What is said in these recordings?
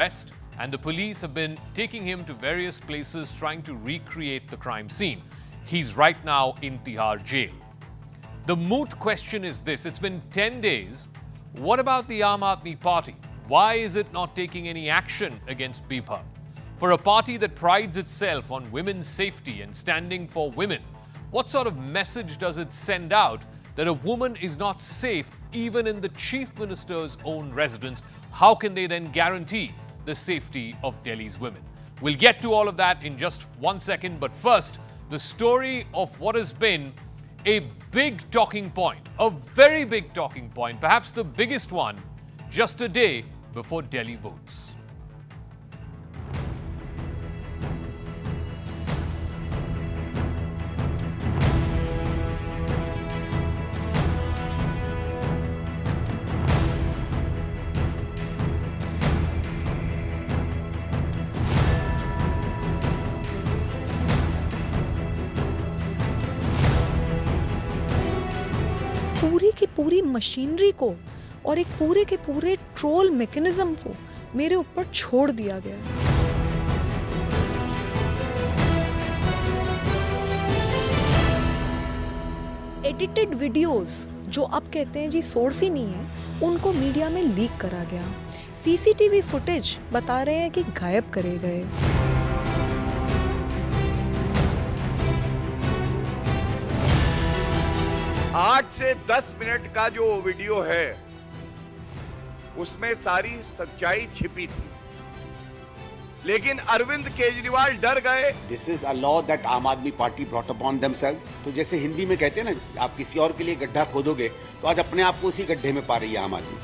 arrest, and the police have been taking him to various places trying to recreate the crime scene. He's right now in Tihar jail. The moot question is this: it's been 10 days. What about the Aam Aadmi Party? Why is it not taking any action against Bibhav? For a party that prides itself on women's safety and standing for women, what sort of message does it send out that a woman is not safe even in the Chief Minister's own residence? How can they then guarantee the safety of Delhi's women? We'll get to all of that in just 1 second, but first, the story of what has been a big talking point, a very big talking point, perhaps the biggest one, just a day before Delhi votes. पूरी की पूरी machinery को और एक पूरे के पूरे troll mechanism को मेरे ऊपर छोड़ दिया गया है। एडिटेड वीडियोस जो अब कहते हैं जी सोर्स ही नहीं है, उनको मीडिया में लीक करा गया। सीसीटीवी फुटेज बता रहे हैं कि गायब करे गए। 8 से 10 मिनट का जो वीडियो है उसमें सारी सच्चाई छिपी थी, लेकिन अरविंद केजरीवाल डर गए। This is a law that आम आदमी पार्टी ब्रॉट अपॉन देमसेल्व्स। तो जैसे हिंदी में कहते हैं ना, आप किसी और के लिए गड्ढा खोदोगे तो आज अपने आप को उसी गड्ढे में पा रही है आम आदमी।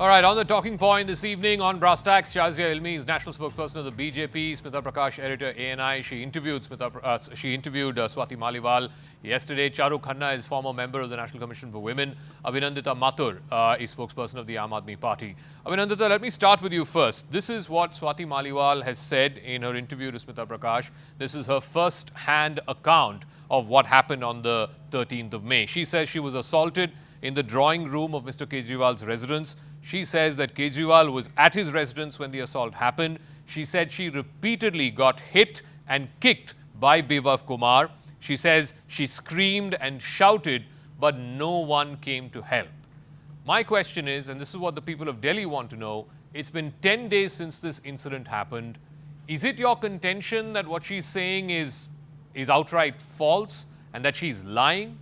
All right, on the talking point this evening on Brass Tacks, Shazia Ilmi is national spokesperson of the BJP. Smita Prakash, editor ANI. She interviewed Swati Maliwal yesterday. Charu Khanna is former member of the National Commission for Women. Abhinandita Mathur is spokesperson of the Aam Aadmi Party. Abhinandita, let me start with you first. This is what Swati Maliwal has said in her interview to Smita Prakash. This is her first-hand account of what happened on the 13th of May. She says she was assaulted in the drawing room of Mr. Kejriwal's residence. She says that Kejriwal was at his residence when the assault happened. She said she repeatedly got hit and kicked by Bibhav Kumar. She says she screamed and shouted, but no one came to help. My question is, and this is what the people of Delhi want to know, it's been 10 days since this incident happened. Is it your contention that what she's saying is outright false and that she's lying?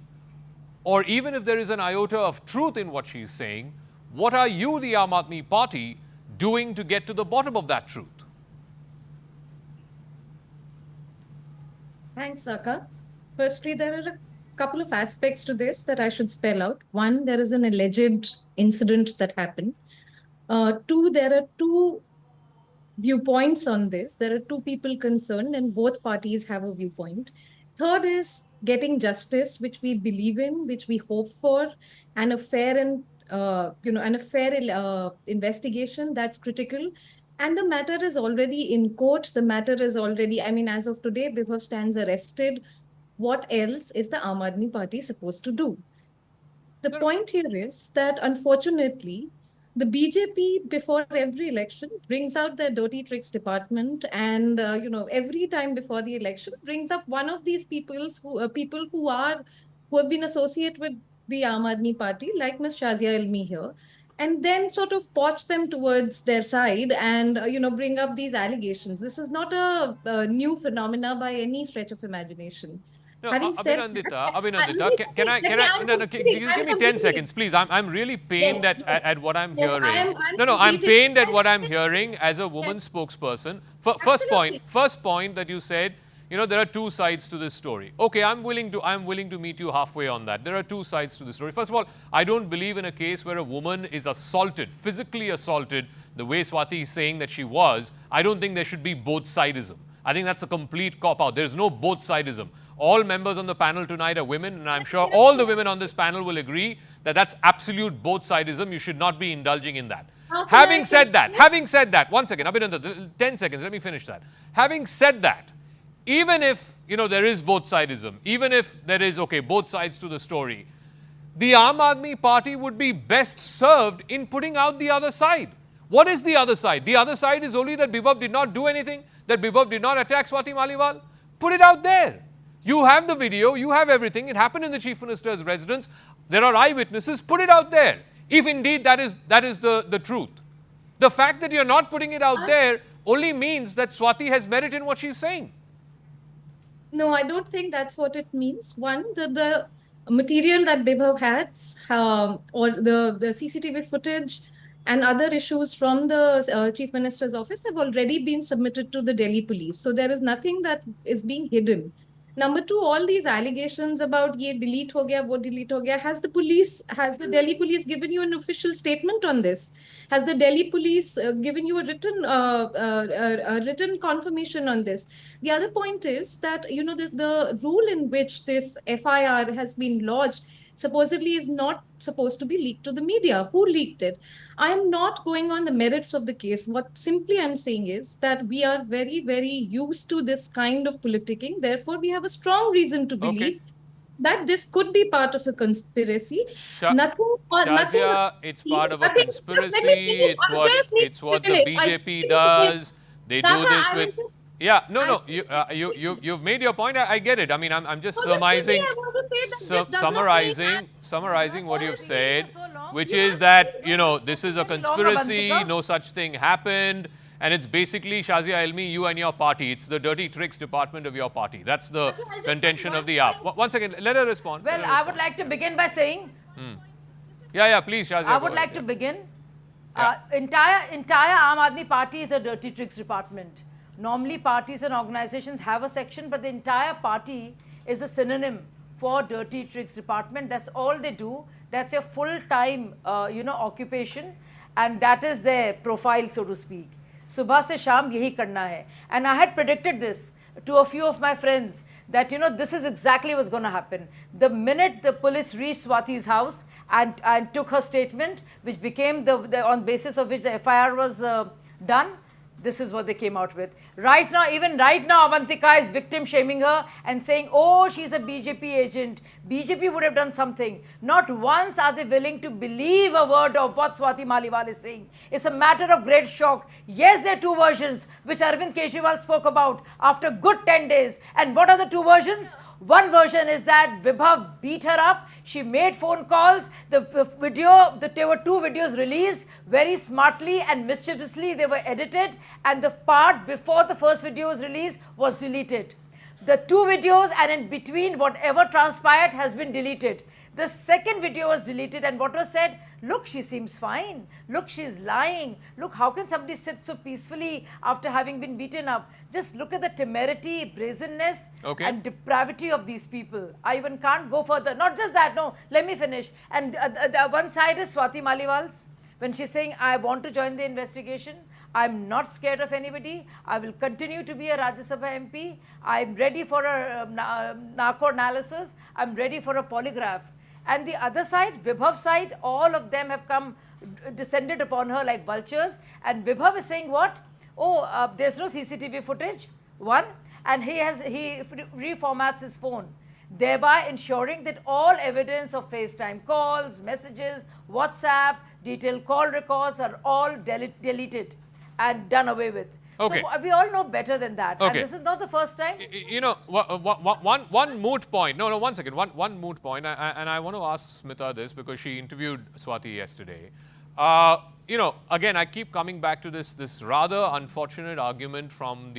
Or even if there is an iota of truth in what she's saying, what are you, the Aam Aadmi Party, doing to get to the bottom of that truth? Thanks, Saka. Firstly, there are a couple of aspects to this that I should spell out. One, there is an alleged incident that happened. Two, there are two viewpoints on this. There are two people concerned and both parties have a viewpoint. Third is getting justice, which we believe in, which we hope for, and a fair and investigation that's critical. And the matter is already in court. The matter is already, as of today, Bibhav stands arrested. What else is the Aam Aadmi Party supposed to do? The point here is that, unfortunately, the BJP, before every election, brings out their dirty tricks department, and every time before the election, brings up one of these people who have been associated with the Aam Aadmi Party, like Ms. Shazia Ilmi here, and then sort of poach them towards their side and bring up these allegations. This is not a new phenomena by any stretch of imagination. No, Having said Abhinandita, can I just give me 10 seconds, please? I'm really pained at what I'm hearing. I'm pained at what I'm hearing as a woman spokesperson. First point that you said, there are two sides to this story. Okay, I'm willing to meet you halfway on that. There are two sides to the story. First of all, I don't believe in a case where a woman is assaulted, physically assaulted, the way Swati is saying that she was. I don't think there should be both sidism. I think that's a complete cop-out. There's no both sidism. All members on the panel tonight are women, and I'm sure all the women on this panel will agree that that's absolute both sidism. You should not be indulging in that. Having said that, 1 second, Abhinandita, 10 seconds, let me finish that. Having said that, even if, there is both sidism, even if there is, both sides to the story, the Aam Aadmi Party would be best served in putting out the other side. What is the other side? The other side is only that Bibhav did not do anything, that Bibhav did not attack Swati Maliwal. Put it out there. You have the video, you have everything. It happened in the Chief Minister's residence. There are eyewitnesses. Put it out there. If indeed that is the truth. The fact that you're not putting it out there only means that Swati has merit in what she's saying. No, I don't think that's what it means. One, the material that Bibhav has, or the CCTV footage and other issues from the Chief Minister's office have already been submitted to the Delhi police. So there is nothing that is being hidden. Number two, all these allegations about ye delete ho gaya, wo delete ho gaya, has the Delhi police given you an official statement on this? Has the Delhi police given you a written confirmation on this? The other point is that, you know, the rule in which this FIR has been lodged supposedly is not supposed to be leaked to the media. Who leaked it? I am not going on the merits of the case. What simply I'm saying is that we are very, very used to this kind of politicking. Therefore, we have a strong reason to believe that this could be part of a conspiracy. Shazia, it's part of a conspiracy. It's what the BJP does. They do this with... Yeah, no. You've made your point. I get it. I mean, I'm just summarizing what you've said, which is that, you know, this is a conspiracy. No such thing happened. And it's basically, Shazia Elmi, you and your party. It's the dirty tricks department of your party. That's the contention of the AAP. One second, let her respond. Well, I would like to begin by saying... Yeah, please, Shazia. I would like to begin. Entire Aam Aadmi Party is a dirty tricks department. Normally, parties and organizations have a section, but the entire party is a synonym for dirty tricks department. That's all they do. That's a full-time, occupation, and that is their profile, so to speak. Subha se sham yahi karna hai. And I had predicted this to a few of my friends that, you know, this is exactly what's going to happen. The minute the police reached Swati's house and took her statement, which became on basis of which the FIR was done, this is what they came out with. Even right now, Avantika is victim shaming her and saying, oh, she's a BJP agent. BJP would have done something. Not once are they willing to believe a word of what Swati Maliwal is saying. It's a matter of great shock. Yes, there are two versions, which Arvind Kejriwal spoke about after good 10 days. And what are the two versions? One version is that Bibhav beat her up. She made phone calls. There were two videos released very smartly and mischievously. They were edited, and the part before the first video was released was deleted. The two videos and in between, whatever transpired has been deleted. The second video was deleted, and what was said, look, she seems fine. Look, she's lying. Look, how can somebody sit so peacefully after having been beaten up? Just look at the temerity, brazenness, and depravity of these people. I even can't go further. Not just that, no, let me finish. And the one side is Swati Maliwal's, when she's saying, I want to join the investigation. I'm not scared of anybody. I will continue to be a Rajya Sabha MP. I'm ready for a narco analysis. I'm ready for a polygraph. And the other side, Bibhav's side, all of them have descended upon her like vultures. And Bibhav is saying what? Oh, there's no CCTV footage, one. And he reformats his phone, thereby ensuring that all evidence of FaceTime calls, messages, WhatsApp, detailed call records are all deleted and done away with. Okay. So we all know better than that. Okay. And this is not the first time. You know, one moot point. No, one second. One moot point. And I want to ask Smita this because she interviewed Swati yesterday. You know, again, I keep coming back to this rather unfortunate argument from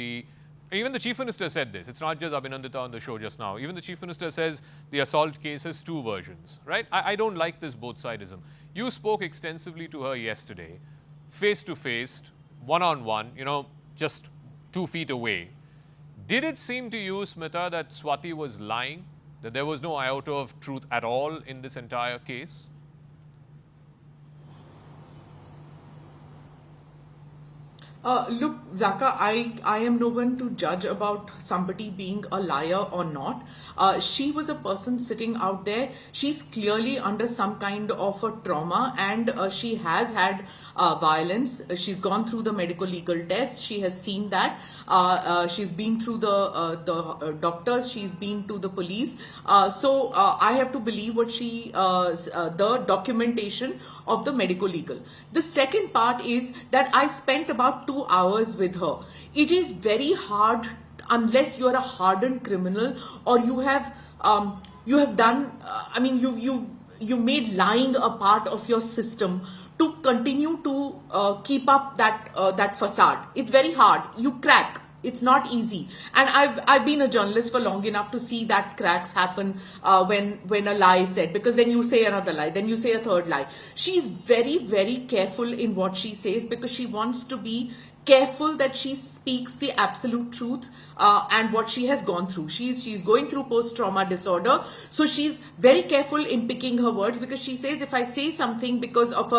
even the Chief Minister said this. It's not just Abhinandita on the show just now. Even the Chief Minister says the assault case has two versions, right? I don't like this both-sidism. You spoke extensively to her yesterday, face-to-face, one-on-one, you know, just 2 feet away. Did it seem to you, Smita, that Swati was lying? That there was no iota of truth at all in this entire case? Look, Zaka, I am no one to judge about somebody being a liar or not. She was a person sitting out there. She's clearly under some kind of a trauma, and she has had violence. She's gone through the medical legal test. She has seen that. She's been through the doctors. She's been to the police. So I have to believe what the documentation of the medical legal. The second part is that I spent about 2 hours with her. It is very hard unless you are a hardened criminal or you have done. You made lying a part of your system to continue to keep up that facade. It's very hard. You crack. It's not easy, and I've been a journalist for long enough to see that cracks happen when a lie is said, because then you say another lie, then you say a third lie. She's very, very careful in what she says because she wants to be careful that she speaks the absolute truth and what she has gone through. She's going through post-trauma disorder, so she's very careful in picking her words, because she says, if I say something because of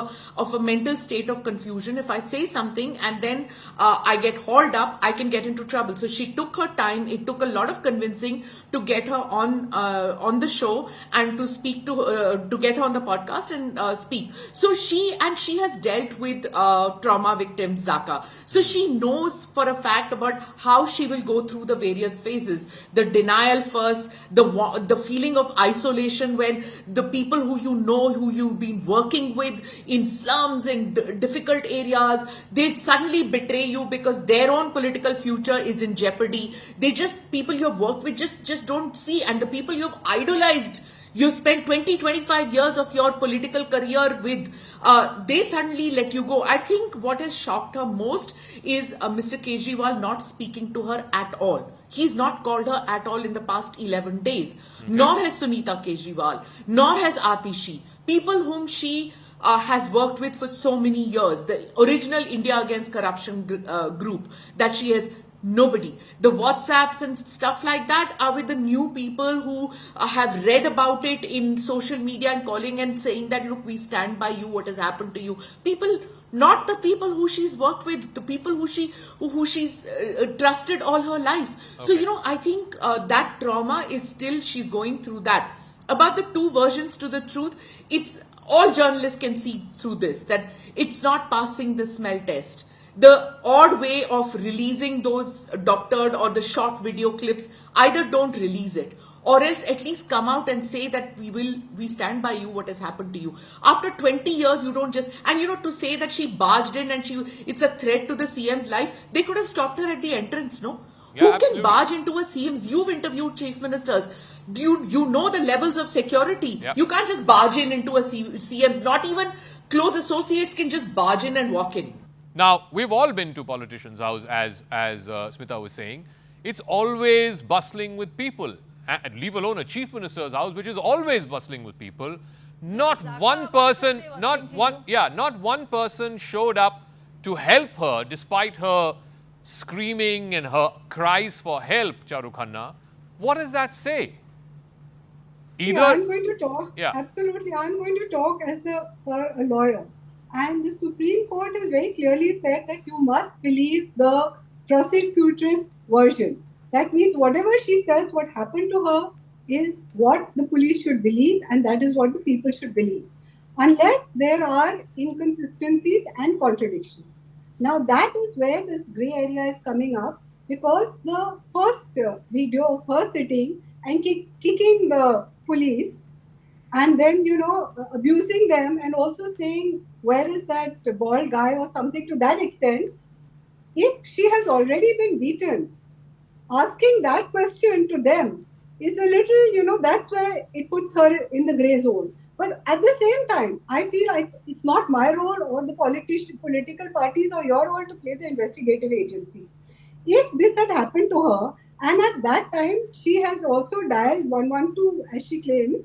a mental state of confusion, if I say something and then I get hauled up, I can get into trouble. So she took her time. It took a lot of convincing to get her on the show and to speak to get her on the podcast and speak. So she has dealt with trauma victims, Zaka. So she knows for a fact about how she will go through the various phases. The denial first, the feeling of isolation when the people who you know, who you've been working with in slums and difficult areas, they suddenly betray you because their own political future is in jeopardy. People you have worked with just don't see, and the people you have idolized, you spent 20-25 years of your political career with, they suddenly let you go. I think what has shocked her most is Mr. Kejriwal not speaking to her at all. He's not called her at all in the past 11 days. Okay. Nor has Sunita Kejriwal, nor has Atishi. People whom she has worked with for so many years. The original India Against Corruption group that she has. Nobody. The WhatsApps and stuff like that are with the new people who have read about it in social media and calling and saying that, look, we stand by you, what has happened to you. People, not the people who she's worked with, the people who she's trusted all her life. Okay. So, I think that trauma is still, she's going through that. About the two versions to the truth, it's all journalists can see through this, that it's not passing the smell test. The odd way of releasing those doctored or the short video clips, either don't release it or else at least come out and say that we stand by you, what has happened to you. After 20 years, you don't just, and to say that she barged in and it's a threat to the CM's life, they could have stopped her at the entrance, no? Yeah, who absolutely can barge into a CM's? You've interviewed chief ministers. You know the levels of security. Yep. You can't just barge into a CM's. Not even close associates can just barge in and walk in. Now, we've all been to politicians' house, as Smita was saying. It's always bustling with people. And leave alone a chief minister's house, which is always bustling with people. Not one person showed up to help her, despite her screaming and her cries for help, Charu Khanna. What does that say? I'm going to talk. Yeah. Absolutely. I'm going to talk as a lawyer. And the Supreme Court has very clearly said that you must believe the prosecutress version. That means whatever she says, what happened to her is what the police should believe, and that is what the people should believe. Unless there are inconsistencies and contradictions. Now that is where this grey area is coming up, because the first video of her sitting and kicking the police and then, abusing them and also saying, where is that bald guy or something to that extent, if she has already been beaten, asking that question to them is a little, that's where it puts her in the grey zone. But at the same time, I feel like it's not my role or the political parties or your role to play the investigative agency. If this had happened to her, and at that time, she has also dialed 112, as she claims,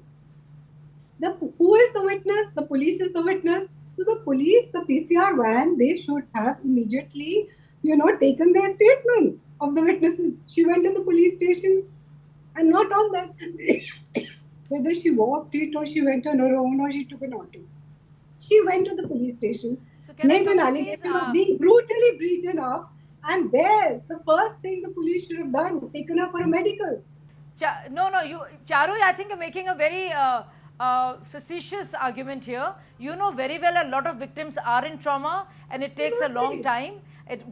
who is the witness? The police is the witness. So the police, the PCR van, they should have immediately, taken their statements of the witnesses. She went to the police station and not on that. Whether she walked it or she went on her own or she took an auto. She went to the police station, So made an allegation of being brutally beaten up, and there, the first thing the police should have done, taken her for a medical. No, Charu, I think you're making a very facetious argument here. You know very well a lot of victims are in trauma and it takes a long time.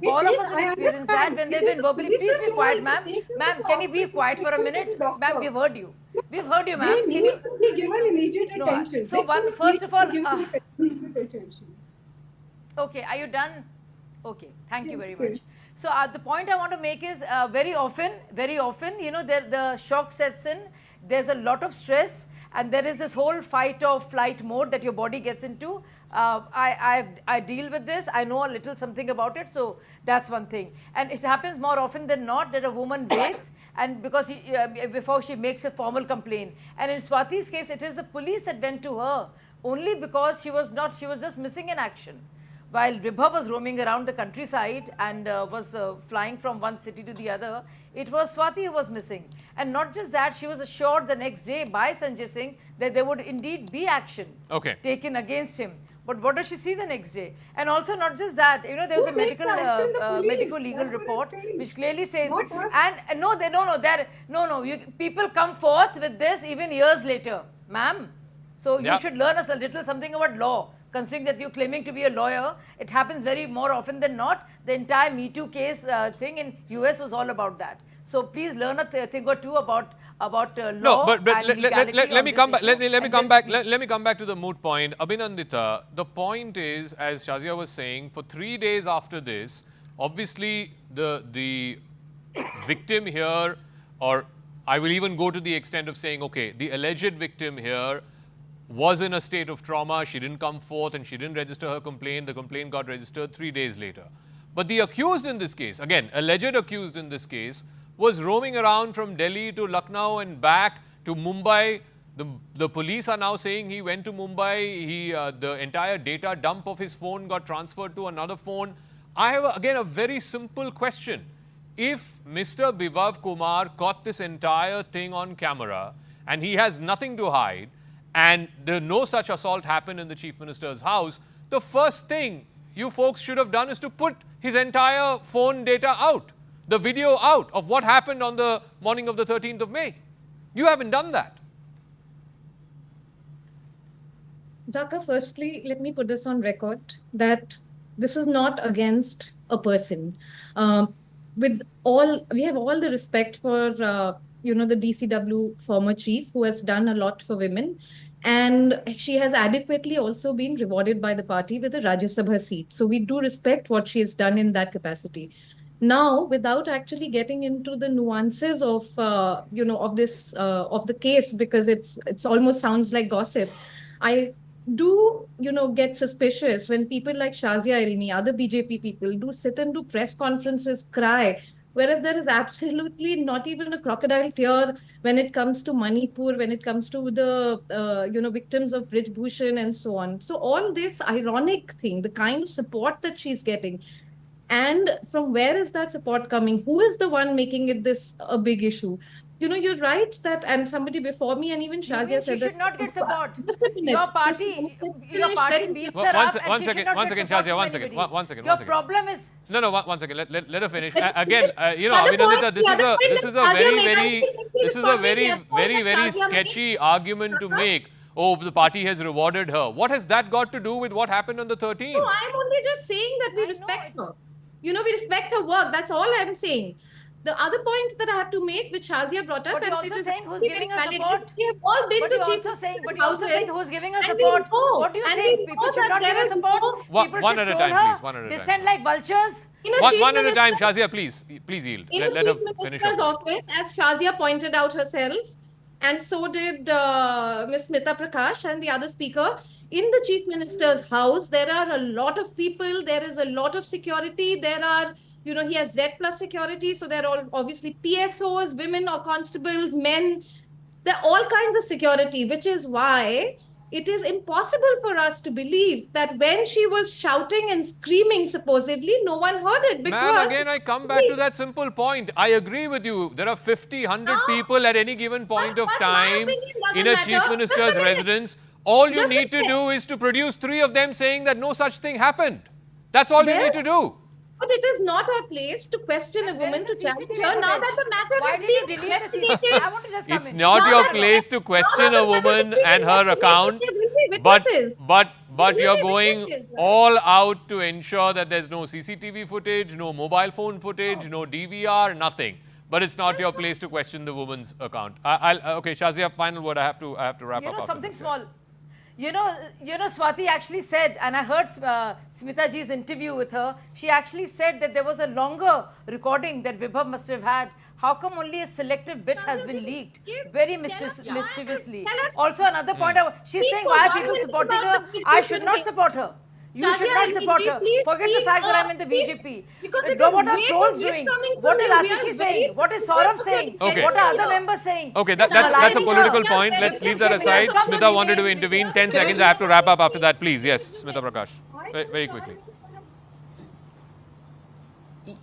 All of us have experienced that when they've been verbally. Please be quiet, ma'am. Ma'am, can you be quiet for a minute? Ma'am, we've heard you. We've heard you, ma'am. They need to be given immediate attention. So, first of all, attention. Okay, are you done? Okay, thank you very much. So the point I want to make is very often, you know, the shock sets in, there's a lot of stress and there is this whole fight or flight mode that your body gets into. I deal with this, I know a little something about it, so that's one thing. And it happens more often than not that a woman waits and because before she makes a formal complaint. And in Swati's case, it is the police that went to her only because she was just missing in action. While Bibhav was roaming around the countryside and was flying from one city to the other, it was Swati who was missing. And not just that, she was assured the next day by Sanjay Singh that there would indeed be action taken against him. But what does she see the next day? And also not just that, you know, there was a medical legal report which clearly says, people come forth with this even years later, ma'am. So you should learn us a little something about law. Considering that you're claiming to be a lawyer, it happens very more often than not. The entire Me Too case thing in US was all about that. So please learn a thing or two about law. No, but let me come back. Let me come back to the moot point. Abhinandita, the point is, as Shazia was saying, for 3 days after this, obviously the victim here, or I will even go to the extent of saying, okay, the alleged victim here was in a state of trauma, she didn't come forth and she didn't register her complaint. The complaint got registered 3 days later. But the accused in this case, again, alleged accused in this case, was roaming around from Delhi to Lucknow and back to Mumbai. The police are now saying he went to Mumbai, the entire data dump of his phone got transferred to another phone. I have, again, a very simple question. If Mr. Bibhav Kumar caught this entire thing on camera and he has nothing to hide, and no such assault happened in the Chief Minister's house, the first thing you folks should have done is to put his entire phone data out, the video out of what happened on the morning of the 13th of May. You haven't done that. Zaka, firstly, let me put this on record that this is not against a person. We have all the respect for you know, the DCW former chief who has done a lot for women. And she has adequately also been rewarded by the party with a Rajya Sabha seat. So we do respect what she has done in that capacity. Now, without actually getting into the nuances of, you know, of this, of the case, because it's almost sounds like gossip, I do, you know, get suspicious when people like Shazia Ilmi, other BJP people do sit and do press conferences, cry, whereas there is absolutely not even a crocodile tear when it comes to Manipur, when it comes to the, you know, victims of Brij Bhushan and so on. So all this ironic thing, the kind of support that she's getting, and from where is that support coming? Who is the one making it this a big issue? You know, you're right that, and somebody before me, and even Shazia said that. She should not get support. Just a minute. Your party beats her up and she should not get support from anybody. One second. Your problem is... No, one second. Let her finish. Again, you know, Abhinandita, this is a very sketchy argument to make. Oh, the party has rewarded her. What has that got to do with what happened on the 13th? No, I'm only just saying that we respect her. You know, we respect her work. That's all I'm saying. The other point that I have to make, which Shazia brought up, but you're also saying who's giving us support. We have all been to chief but you're also saying who's giving us support. What do you think? People should not give us support. One at a time, please. One at a time. Descend like vultures. One at a time, Shazia, please yield. In the Chief Minister's office, as Shazia pointed out herself, and so did Ms. Smita Prakash and the other speaker, in the Chief Minister's house, there are a lot of people, there is a lot of security, there are, you know, he has Z plus security, so there are all obviously PSOs, women or constables, men, there are all kinds of security, which is why it is impossible for us to believe that when she was shouting and screaming, supposedly, no one heard it. Because ma'am, again, I come back to that simple point. I agree with you. There are 50, 100 people at any given point of time in a Chief Minister's residence. All you need to do is to produce 3 of them saying that no such thing happened. That's all you need to do. But it is not our place to question a woman, to challenge her now that the matter has been investigated. I want to just come It's in. not your place to question a woman and her account, but you're going all out to ensure that there's no CCTV footage, no mobile phone footage, no DVR, nothing. But it's not your place to question the woman's account. Okay, Shazia, final word. I have to wrap up. Something small. You know, Swati actually said, and I heard Smita ji's interview with her. She actually said that there was a longer recording that Bibhav must have had. How come only a selective bit has been leaked? Very mischievously. Also, another point, she's saying, why are people supporting her? I should not support her. You should not support her. Forget the fact that I'm in the BJP. What are trolls doing? What is Atishi saying? What is Saurabh saying? Okay. What are other members saying? Okay, that's a political point. Let's leave that aside. Smita wanted to intervene. 10 seconds. I have to wrap up after that, please. Yes, Smita Prakash. Very quickly.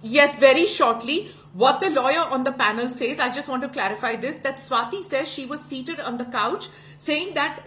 Yes, very shortly. What the lawyer on the panel says, I just want to clarify this, that Swati says she was seated on the couch saying that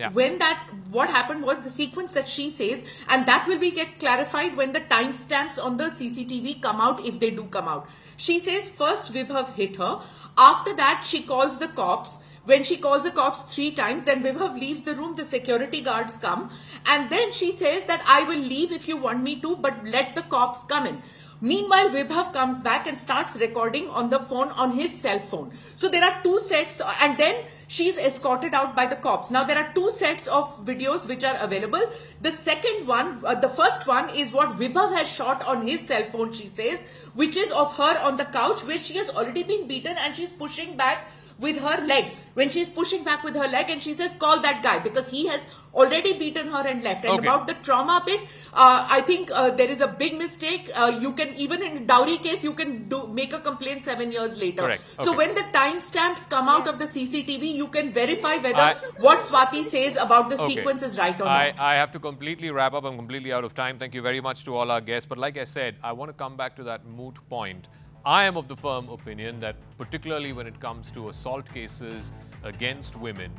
what happened was the sequence that she says, and that will get clarified when the timestamps on the CCTV come out, if they do come out. She says first Bibhav hit her. After that, she calls the cops. When she calls the cops 3 times, then Bibhav leaves the room, the security guards come. And then she says that I will leave if you want me to, but let the cops come in. Meanwhile, Bibhav comes back and starts recording on the phone, on his cell phone. So there are 2 sets, and then she's escorted out by the cops. Now there are 2 sets of videos which are available. The second one, the first one is what Bibhav has shot on his cell phone, she says, which is of her on the couch where she has already been beaten and she's pushing back with her leg. When she's pushing back with her leg, and she says, call that guy, because he has already beaten her and left. And about the trauma bit, I think there is a big mistake. You can, even in dowry case, you can make a complaint 7 years later. Correct. So when the timestamps come out of the CCTV, you can verify whether what Swati says about the sequence is right or not. I have to completely wrap up. I'm completely out of time. Thank you very much to all our guests. But like I said, I want to come back to that moot point. I am of the firm opinion that particularly when it comes to assault cases against women,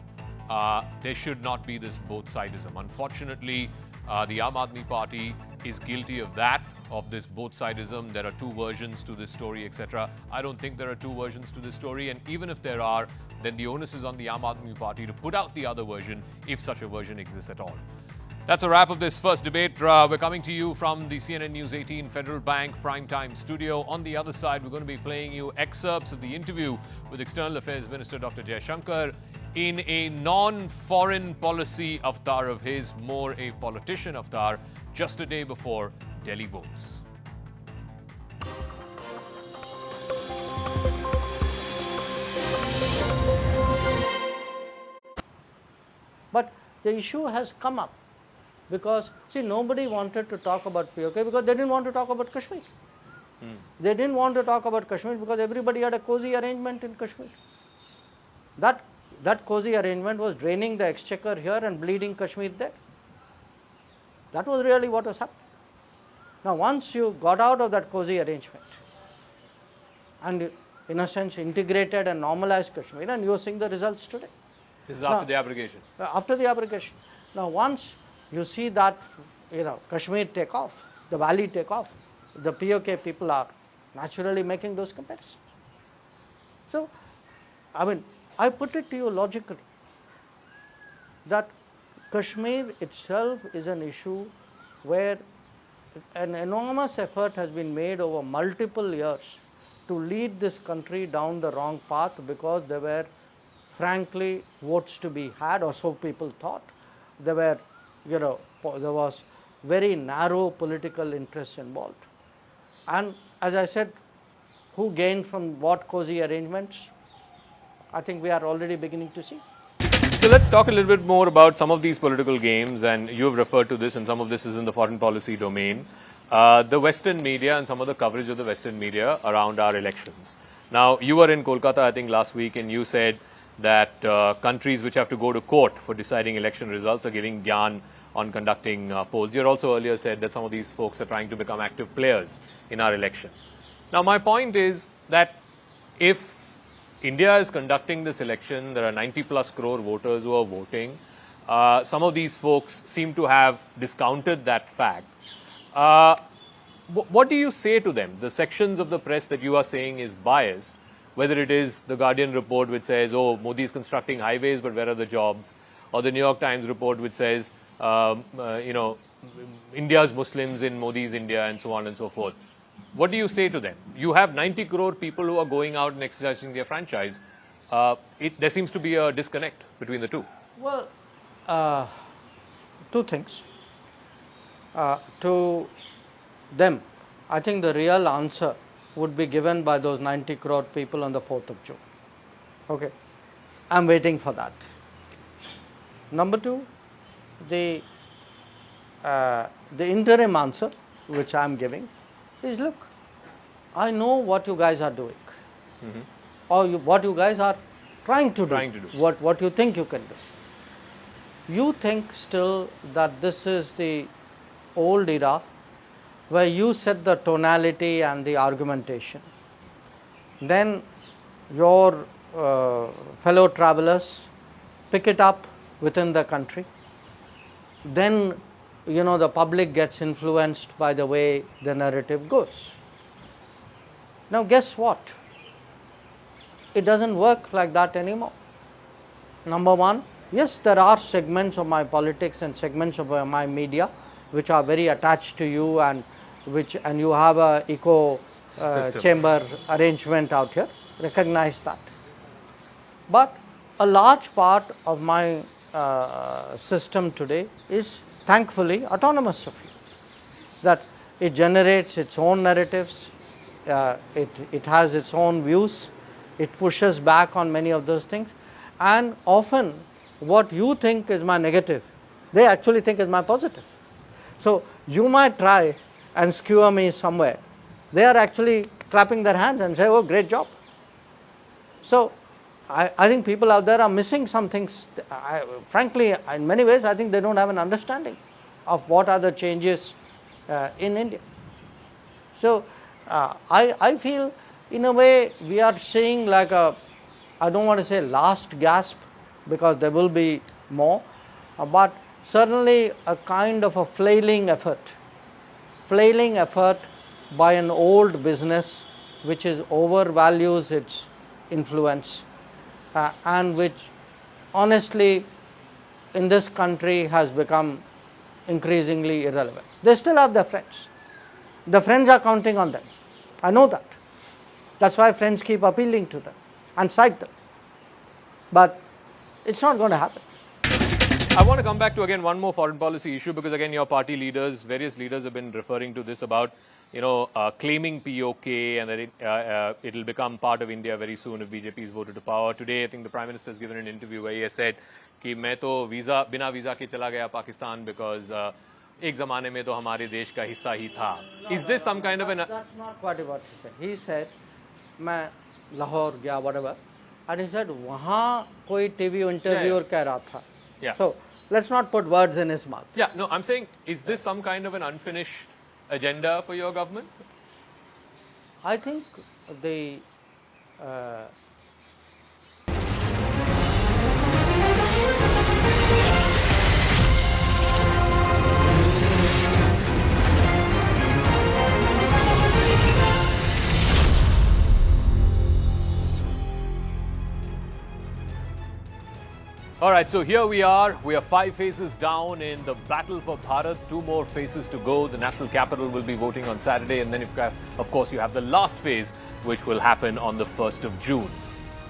there should not be this both-sidism. Unfortunately, the Aam Aadmi Party is guilty of that, of this both-sidism. There are 2 versions to this story, etc. I don't think there are 2 versions to this story, and even if there are, then the onus is on the Aam Aadmi Party to put out the other version, if such a version exists at all. That's a wrap of this first debate. We're coming to you from the CNN News 18 Federal Bank Primetime Studio. On the other side, we're going to be playing you excerpts of the interview with External Affairs Minister Dr. Jaishankar in a non-foreign policy avatar of his, more a politician avatar, just a day before Delhi votes. But the issue has come up because, see, nobody wanted to talk about PoK because they didn't want to talk about Kashmir. They didn't want to talk about Kashmir because everybody had a cozy arrangement in Kashmir. That cozy arrangement was draining the exchequer here and bleeding Kashmir there. That was really what was happening. Now, once you got out of that cozy arrangement and, in a sense, integrated and normalized Kashmir, and you are seeing the results today. This is after the abrogation. After the abrogation. Now, once you see that, Kashmir take off, the valley take off, the PoK people are naturally making those comparisons. So, I mean, I put it to you logically that Kashmir itself is an issue where an enormous effort has been made over multiple years to lead this country down the wrong path because there were, frankly, votes to be had, or so people thought. There were, there was very narrow political interests involved. And as I said, who gained from what cozy arrangements? I think we are already beginning to see. So let's talk a little bit more about some of these political games, and you have referred to this, and some of this is in the foreign policy domain. The Western media and some of the coverage of the Western media around our elections. Now, you were in Kolkata, I think, last week, and you said that countries which have to go to court for deciding election results are giving gyan on conducting polls. You also earlier said that some of these folks are trying to become active players in our election. Now, my point is that if India is conducting this election, there are 90+ crore voters who are voting. Some of these folks seem to have discounted that fact. What do you say to them? The sections of the press that you are saying is biased, whether it is the Guardian report which says, oh, Modi is constructing highways, but where are the jobs? Or the New York Times report which says, India's Muslims in Modi's India, and so on and so forth. What do you say to them? You have 90 crore people who are going out and exercising their franchise. There seems to be a disconnect between the two. Well, two things. To them, I think the real answer would be given by those 90 crore people on the 4th of June. Okay, I'm waiting for that. Number two, the interim answer which I'm giving is, look, I know what you guys are doing, or what you guys are trying to do, what you think you can do. You think still that this is the old era where you set the tonality and the argumentation. Then your fellow travelers pick it up within the country. Then, the public gets influenced by the way the narrative goes. Now, guess what? It doesn't work like that anymore. Number one, yes, there are segments of my politics and segments of my media which are very attached to you, and you have a echo chamber arrangement out here. Recognize that. But a large part of my system today is thankfully autonomous of you. That it generates its own narratives, it has its own views, it pushes back on many of those things, and often what you think is my negative, they actually think is my positive. So you might try and skewer me somewhere, they are actually clapping their hands and say, oh, great job. So I think people out there are missing some things. Frankly, in many ways, I think they don't have an understanding of what are the changes in India. So I feel, in a way, we are seeing like a, I don't want to say last gasp, because there will be more, but certainly a kind of a flailing effort by an old business which overvalues its influence, and which honestly in this country has become increasingly irrelevant. They still have their friends. The friends are counting on them. I know that. That's why friends keep appealing to them and cite them. But it's not going to happen. I want to come back to again one more foreign policy issue, because again your party leaders, various leaders have been referring to this about claiming PoK and that it will become part of India very soon if BJP is voted to power. Today, I think the Prime Minister has given an interview where he has said कि मैं तो बिना visa के चला गया Pakistan because एक ज़माने में तो हमारे देश का हिस्सा ही था. Is this some kind of an? That's not quite what he said. He said मैं लाहौर गया whatever, and he said वहाँ कोई TV interviewer कह रहा था. Yeah. So let's not put words in his mouth. Yeah. No, I'm saying, is this some kind of an unfinished agenda for your government? I think the All right, so here we are. We are 5 phases down in the battle for Bharat. 2 more phases to go. The national capital will be voting on Saturday. And then, of course, you have the last phase, which will happen on the 1st of June.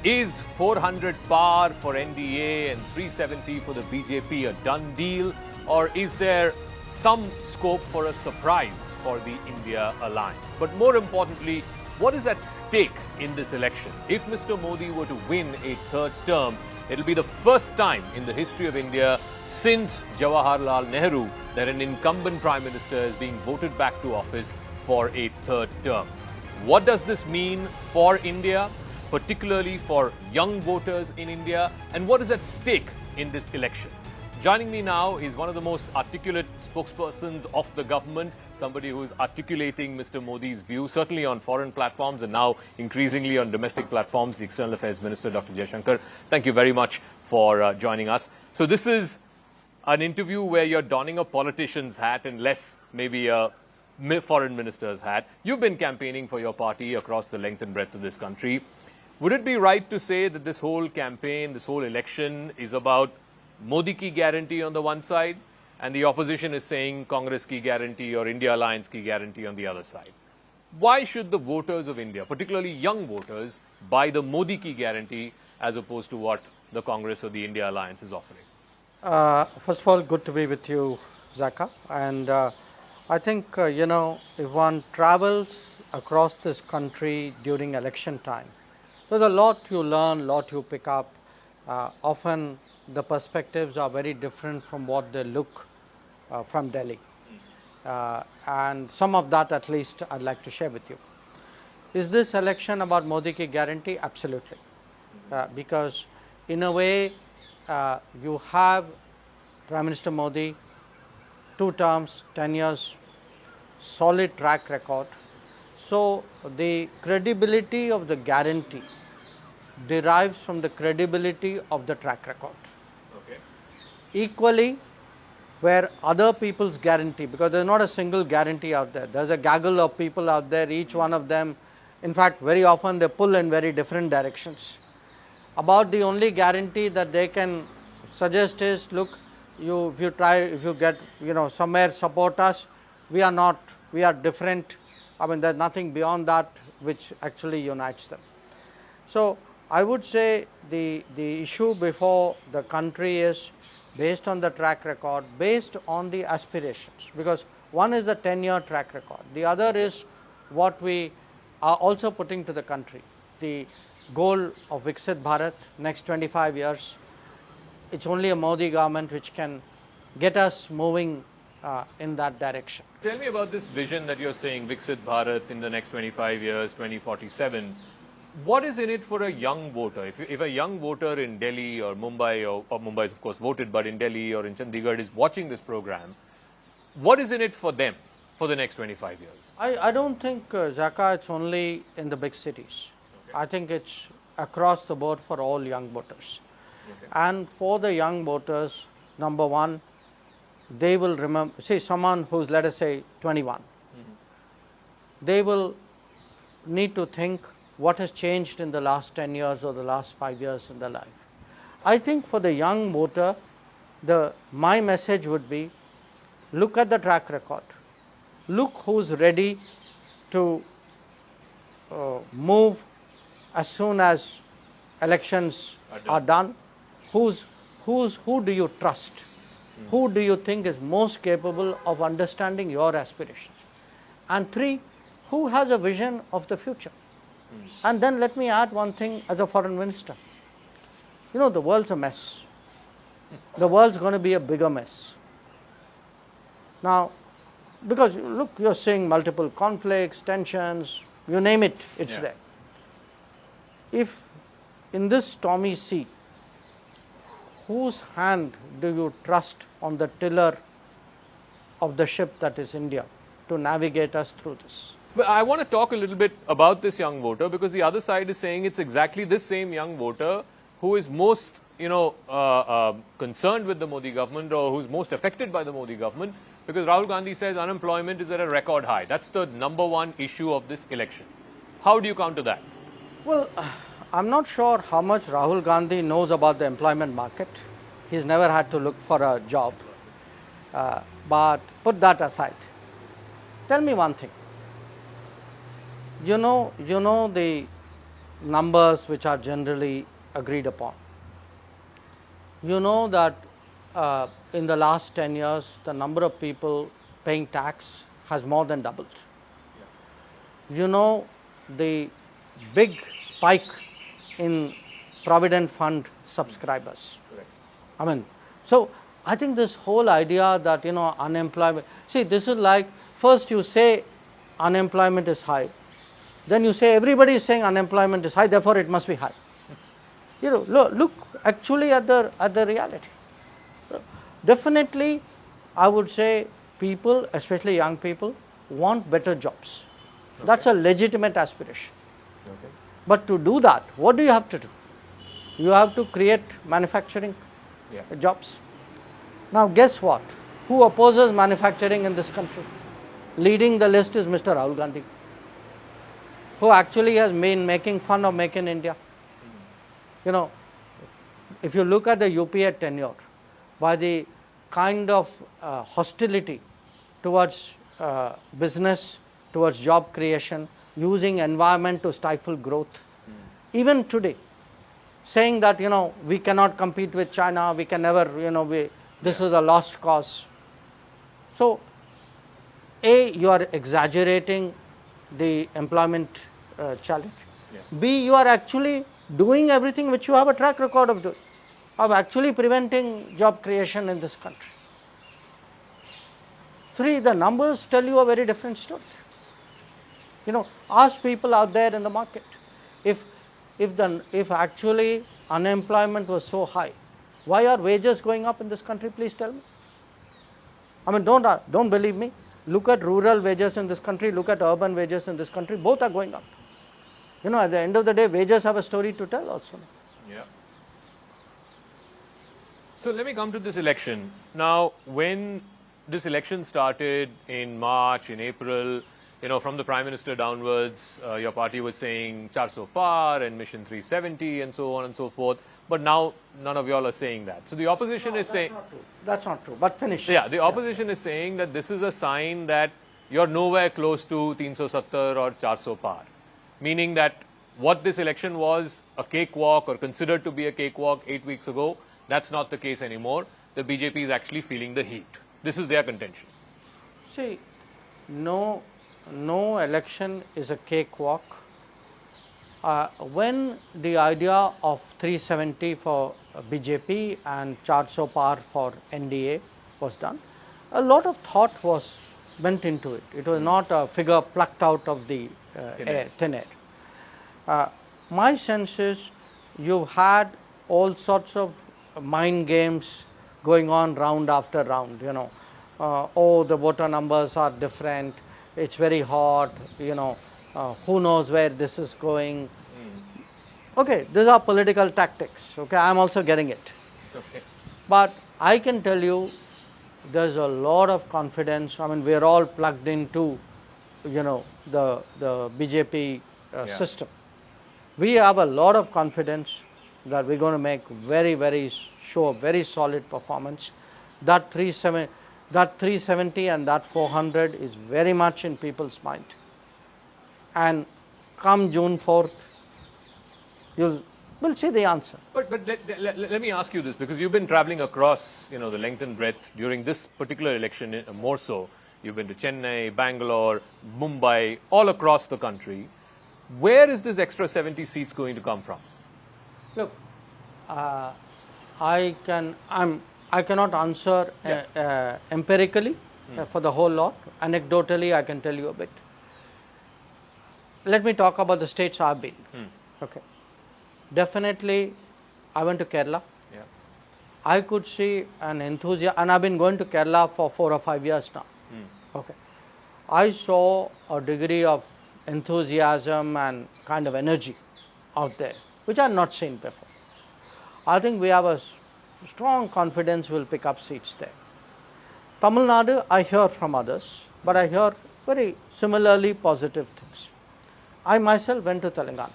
Is 400 par for NDA and 370 for the BJP a done deal? Or is there some scope for a surprise for the India alliance? But more importantly, what is at stake in this election? If Mr. Modi were to win a 3rd term, it will be the first time in the history of India since Jawaharlal Nehru that an incumbent Prime Minister is being voted back to office for a 3rd term. What does this mean for India, particularly for young voters in India, and what is at stake in this election? Joining me now is one of the most articulate spokespersons of the government, somebody who is articulating Mr. Modi's view, certainly on foreign platforms and now increasingly on domestic platforms, the External Affairs Minister, Dr. Jaishankar. Thank you very much for joining us. So this is an interview where you're donning a politician's hat and less maybe a foreign minister's hat. You've been campaigning for your party across the length and breadth of this country. Would it be right to say that this whole campaign, this whole election is about Modi ki guarantee on the one side and the opposition is saying Congress ki guarantee or India Alliance ki guarantee on the other side? Why should the voters of India, particularly young voters, buy the Modi ki guarantee as opposed to what the Congress or the India Alliance is offering? First of all, good to be with you, Zaka. And I think, if one travels across this country during election time, there's a lot you learn, lot you pick up. Often the perspectives are very different from what they look from Delhi. And some of that at least I'd like to share with you. Is this election about Modi ki guarantee? Absolutely. Because in a way, you have Prime Minister Modi, 2 terms, 10 years, solid track record. So the credibility of the guarantee derives from the credibility of the track record. Okay. Equally, where other people's guarantee, because there's not a single guarantee out there, there's a gaggle of people out there, each one of them, in fact, very often they pull in very different directions. About the only guarantee that they can suggest is, look, if you get, somewhere support us, we are different. I mean, there's nothing beyond that which actually unites them. So I would say the issue before the country is based on the track record, based on the aspirations, because one is the 10-year track record, the other is what we are also putting to the country, the goal of Viksit Bharat, next 25 years. It's only a Modi government which can get us moving in that direction. Tell me about this vision that you're saying, Viksit Bharat in the next 25 years, 2047. What is in it for a young voter? If a young voter in Delhi or Mumbai, or Mumbai is of course voted, but in Delhi or in Chandigarh is watching this program, what is in it for them for the next 25 years? I don't think, Zaka, it's only in the big cities. Okay. I think it's across the board for all young voters. Okay. And for the young voters, number one, they will remember, see, someone who's, let us say, 21, they will need to think what has changed in the last 10 years or the last 5 years in their life. I think for the young voter, my message would be, look at the track record. Look who's ready to move as soon as elections are done. Who do you trust? Who do you think is most capable of understanding your aspirations? And 3, who has a vision of the future? And then let me add one thing as a foreign minister. The world's a mess. The world's going to be a bigger mess. Now, because look, you're seeing multiple conflicts, tensions, you name it, it's there. If in this stormy sea, whose hand do you trust on the tiller of the ship that is India to navigate us through this? But I want to talk a little bit about this young voter, because the other side is saying it's exactly this same young voter who is most, concerned with the Modi government, or who's most affected by the Modi government, because Rahul Gandhi says unemployment is at a record high. That's the number one issue of this election. How do you counter that? Well, I'm not sure how much Rahul Gandhi knows about the employment market. He's never had to look for a job. But put that aside. Tell me one thing. You know the numbers which are generally agreed upon. You know that in the last 10 years, the number of people paying tax has more than doubled. You know the big spike in Provident Fund subscribers. Correct. I mean, so I think this whole idea that, unemployment, see, this is like, first you say unemployment is high, then you say everybody is saying unemployment is high, therefore it must be high. Look actually at the reality. Definitely, I would say people, especially young people, want better jobs. Okay. That's a legitimate aspiration. Okay. But to do that, what do you have to do? You have to create manufacturing jobs. Now guess what? Who opposes manufacturing in this country? Leading the list is Mr. Rahul Gandhi, who actually has been making fun of Make in India. You know, if you look at the UPA tenure, by the kind of hostility towards business, towards job creation, using environment to stifle growth, even today, saying that, you know, we cannot compete with China, we can never, you know, this is a lost cause. So, A, you are exaggerating the employment challenge. B, you are actually doing everything which you have a track record of doing, of actually preventing job creation in this country. 3, the numbers tell you a very different story. You know, ask people out there in the market, if actually unemployment was so high, why are wages going up in this country? Please tell me. I mean, don't believe me. Look at rural wages in this country, look at urban wages in this country, both are going up. You know, at the end of the day, wages have a story to tell also. Yeah. So let me come to this election. Now, when this election started in March, in April, you know, from the Prime Minister downwards, your party was saying 400 par and Mission 370 and so on and so forth. But now, none of y'all are saying that. So the opposition is saying... That's not true, but finish. Yeah, the opposition is saying that this is a sign that you're nowhere close to 370 or 400 par. Meaning that what this election was, a cakewalk or considered to be a cakewalk 8 weeks ago, that's not the case anymore. The BJP is actually feeling the heat. This is their contention. See, no election is a cakewalk. When the idea of 370 for BJP and 400 par for NDA was done, a lot of thought went into it. It was not a figure plucked out of the thin air. My sense is you had all sorts of mind games going on round after round, you know. Oh, the voter numbers are different, it's very hot, you know, who knows where this is going. Okay, these are political tactics, okay, I am also getting it. Okay. But I can tell you there is a lot of confidence. I mean, we are all plugged into, you know, the BJP system. We have a lot of confidence that we are going to make show a very solid performance. That 370 and that 400 is very much in people's mind. And come June 4th, we'll see the answer. But let me ask you this, because you've been traveling across, you know, the length and breadth during this particular election more so. You've been to Chennai, Bangalore, Mumbai, all across the country. Where is this extra 70 seats going to come from? Look, I cannot answer empirically for the whole lot. Anecdotally, I can tell you a bit. Let me talk about the states I've been. Okay. Definitely, I went to Kerala. Yeah. I could see an enthusiasm, and I've been going to Kerala for 4 or 5 years now. Okay. I saw a degree of enthusiasm and kind of energy out there, which I had not seen before. I think we have a strong confidence we'll pick up seats there. Tamil Nadu, I hear from others, but I hear very similarly positive things. I myself went to Telangana.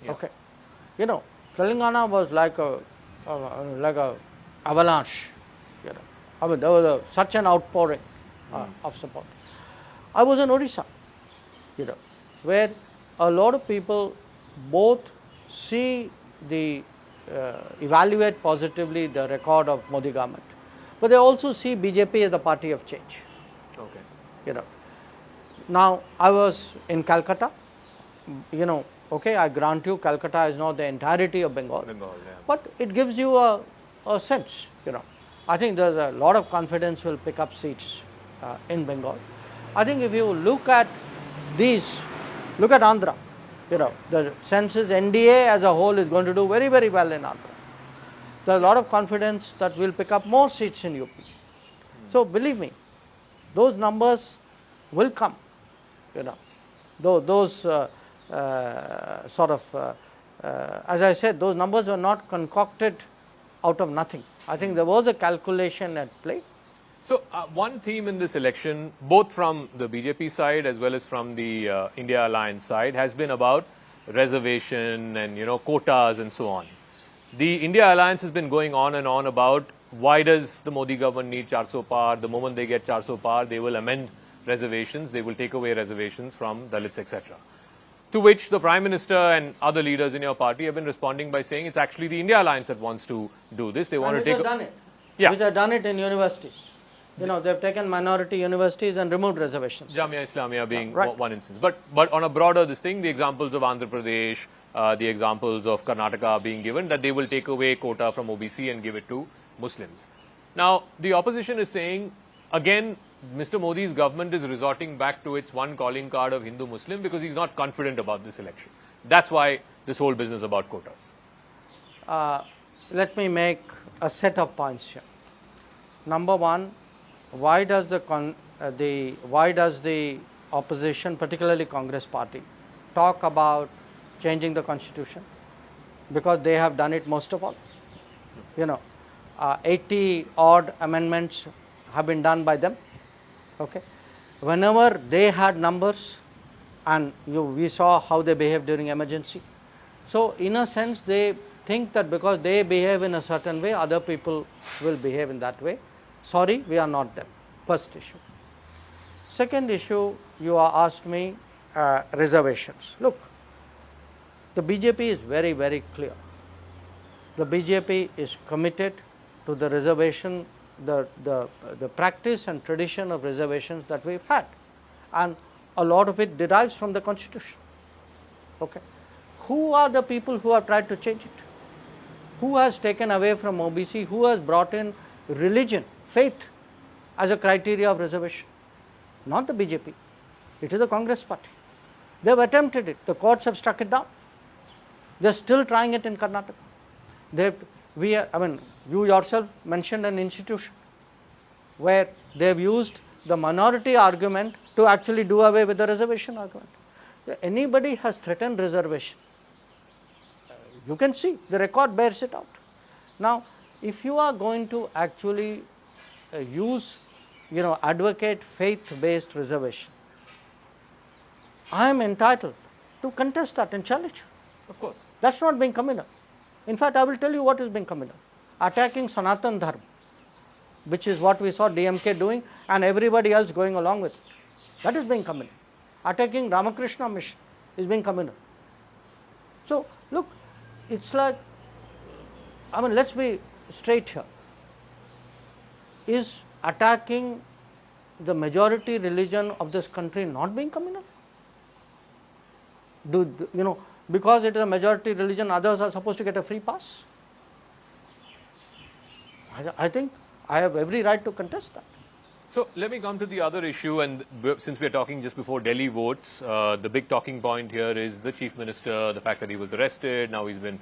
Yeah. Okay. You know, Telangana was like a avalanche. You know, I mean, there was such an outpouring of support. I was in Odisha, you know, where a lot of people both see evaluate positively the record of Modi government, but they also see BJP as a party of change. Okay. You know, now I was in Calcutta, you know. Okay, I grant you Calcutta is not the entirety of Bengal, Yeah. but it gives you a sense, you know. I think there's a lot of confidence we'll pick up seats in Bengal. I think if you look at look at Andhra, you know, the sense is NDA as a whole is going to do very, very well in Andhra. There's a lot of confidence that we'll pick up more seats in UP. So believe me, those numbers will come, you know, those as I said, those numbers were not concocted out of nothing. I think there was a calculation at play. So, one theme in this election, both from the BJP side as well as from the India Alliance side, has been about reservation and, quotas and so on. The India Alliance has been going on and on about why does the Modi government need 400 par? The moment they get 400 par, they will amend reservations, they will take away reservations from Dalits, etc. To which the Prime Minister and other leaders in your party have been responding by saying it's actually the India Alliance that wants to do this. They want to take... Which have done it. Yeah. Which have done it in universities. They've taken minority universities and removed reservations. Jamia Islamia being right. one instance. But on a broader this thing, the examples of Andhra Pradesh, the examples of Karnataka being given, that they will take away quota from OBC and give it to Muslims. Now, the opposition is saying, again, Mr. Modi's government is resorting back to its one calling card of Hindu-Muslim because he's not confident about this election. That's why this whole business about quotas. Let me make a set of points here. Number one, why does the opposition, particularly Congress party, talk about changing the constitution? Because they have done it most of all. 80 odd amendments have been done by them. Okay. Whenever they had numbers, and we saw how they behaved during emergency. So, in a sense, they think that because they behave in a certain way, other people will behave in that way. Sorry, we are not them. First issue. Second issue, you asked me reservations. Look, the BJP is very, very clear. The BJP is committed to the reservation, the practice and tradition of reservations that we've had, and a lot of it derives from the constitution. Okay. Who are the people who have tried to change it? Who has taken away from OBC? Who has brought in religion, faith as a criteria of reservation? Not the BJP. It is the Congress party. They have attempted it. The courts have struck it down. They are still trying it in Karnataka. You yourself mentioned an institution where they have used the minority argument to actually do away with the reservation argument. Anybody has threatened reservation, you can see the record bears it out. Now, if you are going to actually advocate faith-based reservation, I am entitled to contest that and challenge you. Of course. That's not being communal. In fact, I will tell you what is being communal. Attacking Sanatan Dharma, which is what we saw DMK doing and everybody else going along with it. That is being communal. Attacking Ramakrishna Mission is being communal. So, look, it's like, let's be straight here. Is attacking the majority religion of this country not being communal? Because it is a majority religion, others are supposed to get a free pass? I think I have every right to contest that. So, let me come to the other issue, and since we are talking just before Delhi votes, the big talking point here is the Chief Minister, the fact that he was arrested, now he's been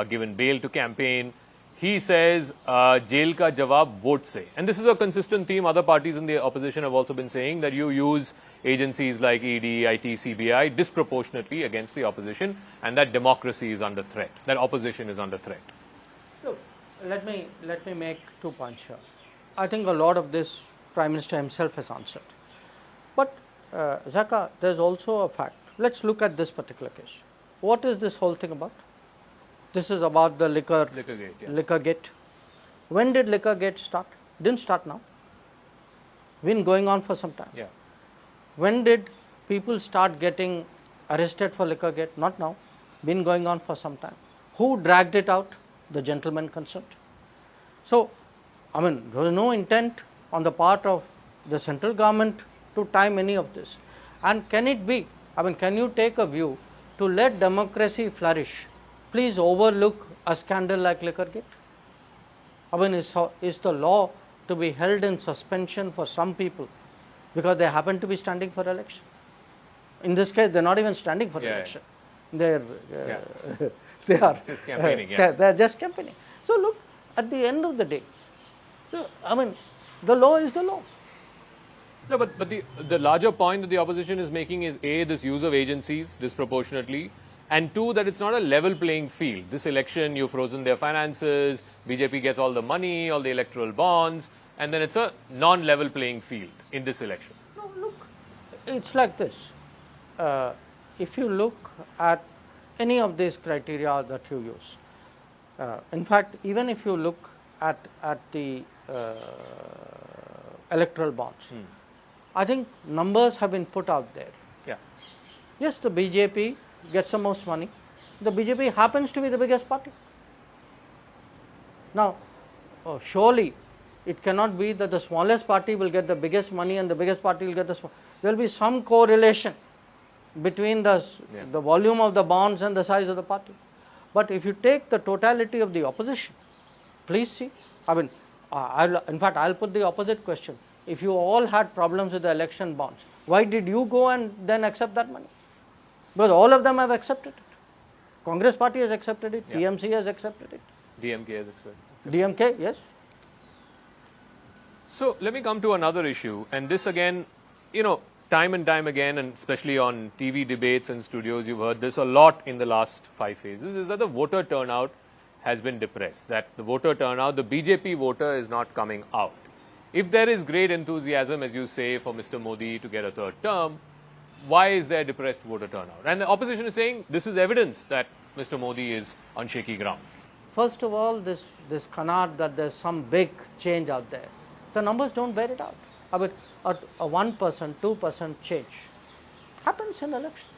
given bail to campaign. He says, jail ka jawab vote se. And this is a consistent theme. Other parties in the opposition have also been saying that you use agencies like ED, IT, CBI disproportionately against the opposition, and that democracy is under threat, that opposition is under threat. Look, let me make 2 points here. I think a lot of this Prime Minister himself has answered. But Zaka, there is also a fact. Let's look at this particular case. What is this whole thing about? This is about the liquor gate. Yeah. Liquor gate. When did liquor gate start? Didn't start now. Been going on for some time. Yeah. When did people start getting arrested for liquor gate? Not now. Been going on for some time. Who dragged it out? The gentleman concerned. So, there was no intent on the part of the central government to time any of this. And can it be, can you take a view to let democracy flourish? Please overlook a scandal like Liquorgate. Is the law to be held in suspension for some people because they happen to be standing for election? In this case, they are not even standing for election. They are just campaigning. They are just campaigning. So look, at the end of the day, the law is the law. No, but the larger point that the opposition is making is A, this use of agencies disproportionately, And two, that it's not a level playing field. This election, you've frozen their finances, BJP gets all the money, all the electoral bonds, and then it's a non-level playing field in this election. No, look, it's like this. If you look at any of these criteria that you use, in fact, even if you look at the electoral bonds, I think numbers have been put out there. Yeah. Yes, the BJP gets the most money. The BJP happens to be the biggest party. Now, surely it cannot be that the smallest party will get the biggest money and the biggest party will get the small. There will be some correlation between the volume of the bonds and the size of the party. But if you take the totality of the opposition, please see, I mean, in fact, I'll put the opposite question. If you all had problems with the election bonds, why did you go and then accept that money? Because all of them have accepted it. Congress party has accepted it, TMC has accepted it. DMK has accepted it. DMK, yes. So let me come to another issue, and this again, you know, time and time again, and especially on TV debates and studios, you've heard this a lot in the last 5 phases, is that the voter turnout has been depressed, that the voter turnout, the BJP voter is not coming out. If there is great enthusiasm, as you say, for Mr. Modi to get a third term, why is there depressed voter turnout? And the opposition is saying this is evidence that Mr. Modi is on shaky ground. First of all, this canard that there's some big change out there, the numbers don't bear it out. I mean, a 1%, 2% change happens in elections.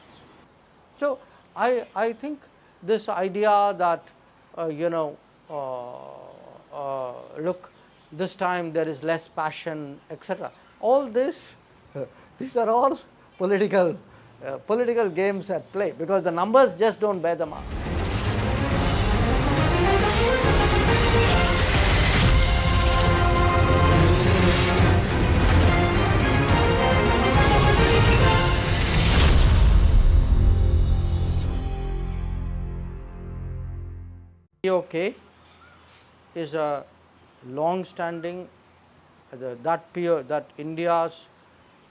So, I think this idea that, look, this time there is less passion, etc. All this, these are all political games at play, because the numbers just don't bear them out. PoK is a long-standing that India's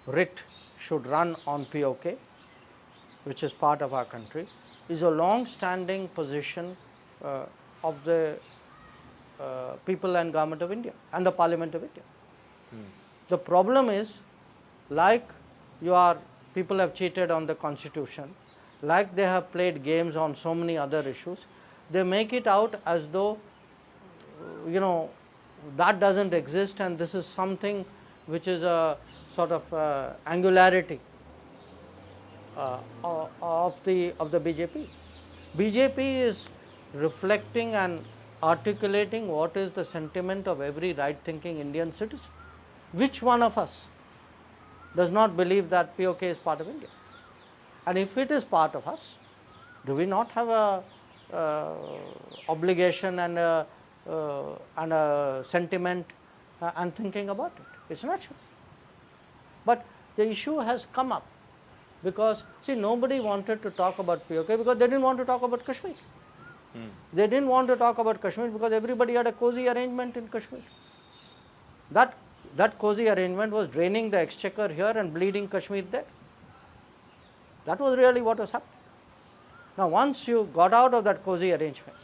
writ should run on PoK, which is part of our country, is a long-standing position of the people and government of India and the Parliament of India. The problem is, like people have cheated on the constitution, like they have played games on so many other issues, they make it out as though, that doesn't exist and this is something which is a sort of angularity of the BJP. BJP is reflecting and articulating what is the sentiment of every right-thinking Indian citizen. Which one of us does not believe that PoK is part of India? And if it is part of us, do we not have a obligation and a sentiment and thinking about it? It's natural. But the issue has come up because, see, nobody wanted to talk about PoK because they didn't want to talk about Kashmir. They didn't want to talk about Kashmir because everybody had a cozy arrangement in Kashmir. That cozy arrangement was draining the exchequer here and bleeding Kashmir there. That was really what was happening. Now, once you got out of that cozy arrangement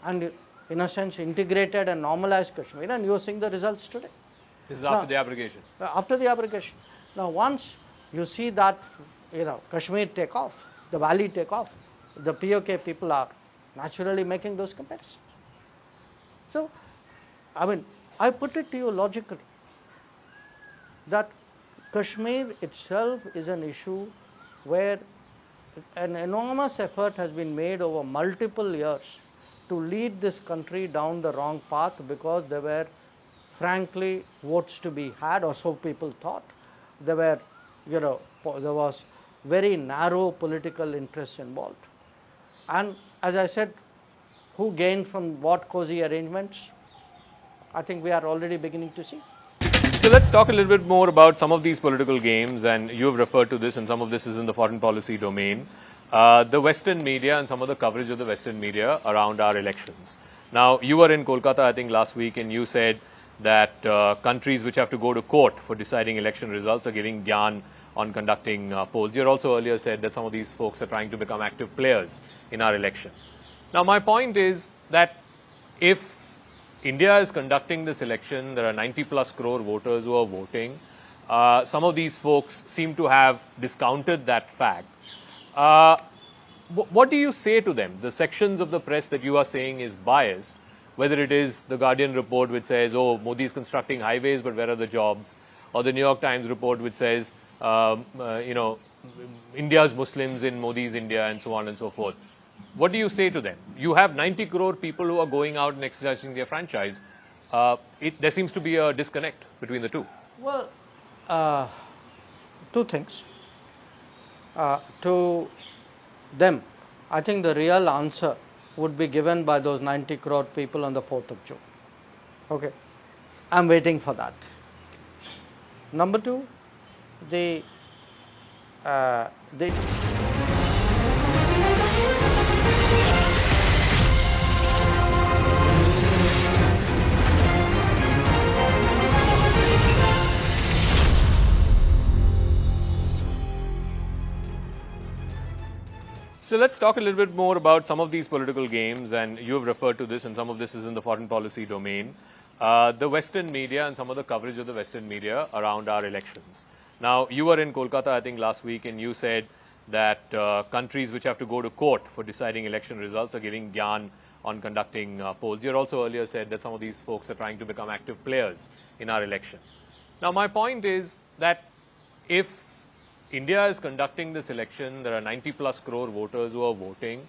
and in a sense integrated and normalized Kashmir, and you are seeing the results today. This is after the abrogation. After the abrogation. Now, once you see that, Kashmir take off, the valley take off, the PoK people are naturally making those comparisons. So, I put it to you logically that Kashmir itself is an issue where an enormous effort has been made over multiple years to lead this country down the wrong path because there were, frankly, votes to be had, or so people thought. There were, there was very narrow political interests involved. And as I said, who gained from what cozy arrangements? I think we are already beginning to see. So let's talk a little bit more about some of these political games, and you have referred to this, and some of this is in the foreign policy domain. The Western media and some of the coverage of the Western media around our elections. Now, you were in Kolkata, I think, last week, and you said that countries which have to go to court for deciding election results are giving gyan on conducting polls. You also earlier said that some of these folks are trying to become active players in our election. Now, my point is that if India is conducting this election, there are 90 plus crore voters who are voting. Some of these folks seem to have discounted that fact. What do you say to them? The sections of the press that you are saying is biased, whether it is the Guardian report which says, oh, Modi is constructing highways, but where are the jobs? Or the New York Times report which says, India's Muslims in Modi's India, and so on and so forth. What do you say to them? You have 90 crore people who are going out and exercising their franchise. There seems to be a disconnect between the two. Well, two things. To them, I think the real answer would be given by those 90 crore people on the 4th of June. Okay, I'm waiting for that. Number two, the So let's talk a little bit more about some of these political games, and you have referred to this, and some of this is in the foreign policy domain. The Western media and some of the coverage of the Western media around our elections. Now, you were in Kolkata, I think, last week, and you said that countries which have to go to court for deciding election results are giving gyan on conducting polls. You also earlier said that some of these folks are trying to become active players in our election. Now, my point is that if India is conducting this election, there are 90 plus crore voters who are voting.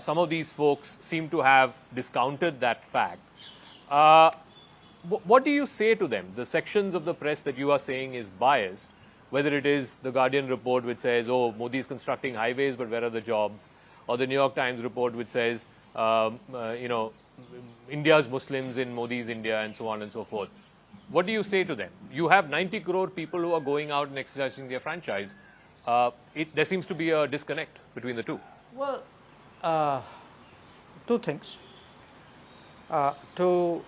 Some of these folks seem to have discounted that fact. What do you say to them? The sections of the press that you are saying is biased, whether it is the Guardian report which says, oh, Modi is constructing highways, but where are the jobs? Or the New York Times report which says, India's Muslims in Modi's India, and so on and so forth. What do you say to them? You have 90 crore people who are going out and exercising their franchise. There seems to be a disconnect between the two. Well, two things. To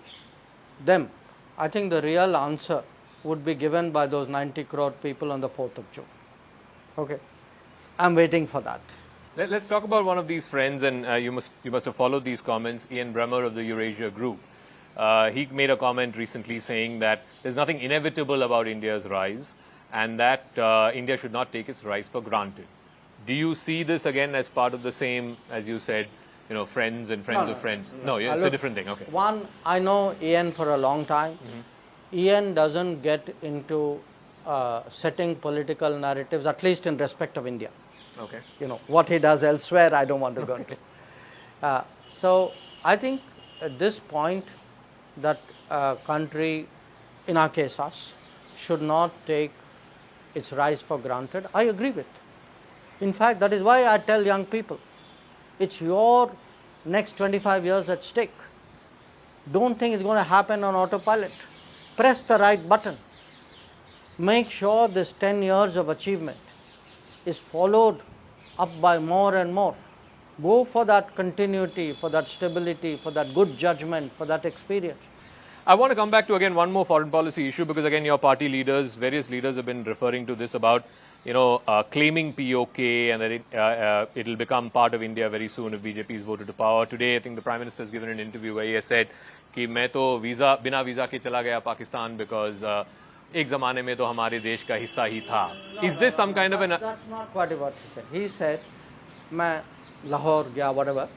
them, I think the real answer would be given by those 90 crore people on the 4th of June. Okay, I'm waiting for that. Let's talk about one of these friends, and you must have followed these comments. Ian Bremmer of the Eurasia Group. He made a comment recently saying that there's nothing inevitable about India's rise, and that India should not take its rise for granted. Do you see this again as part of the same, as you said, friends and friends of friends? No, it's a different thing. Okay. One, I know Ian for a long time. Mm-hmm. Ian doesn't get into setting political narratives, at least in respect of India. Okay. What he does elsewhere, I don't want to go into. So I think at this point, that country, in our case us, should not take its rise for granted. I agree with. In fact, that is why I tell young people, it's your next 25 years at stake. Don't think it's going to happen on autopilot. Press the right button. Make sure this 10 years of achievement is followed up by more and more. Go for that continuity, for that stability, for that good judgment, for that experience. I want to come back to again one more foreign policy issue, because again your party leaders, various leaders have been referring to this about claiming PoK, and that it will become part of India very soon if BJP is voted to power. Today I think the Prime Minister has given an interview where he has said कि मैं तो बिना visa के चला गया Pakistan because एक ज़माने में तो हमारे देश का हिस्सा ही था. Is this some kind of an? That's not quite what he said. He said मैं लाहौर गया whatever,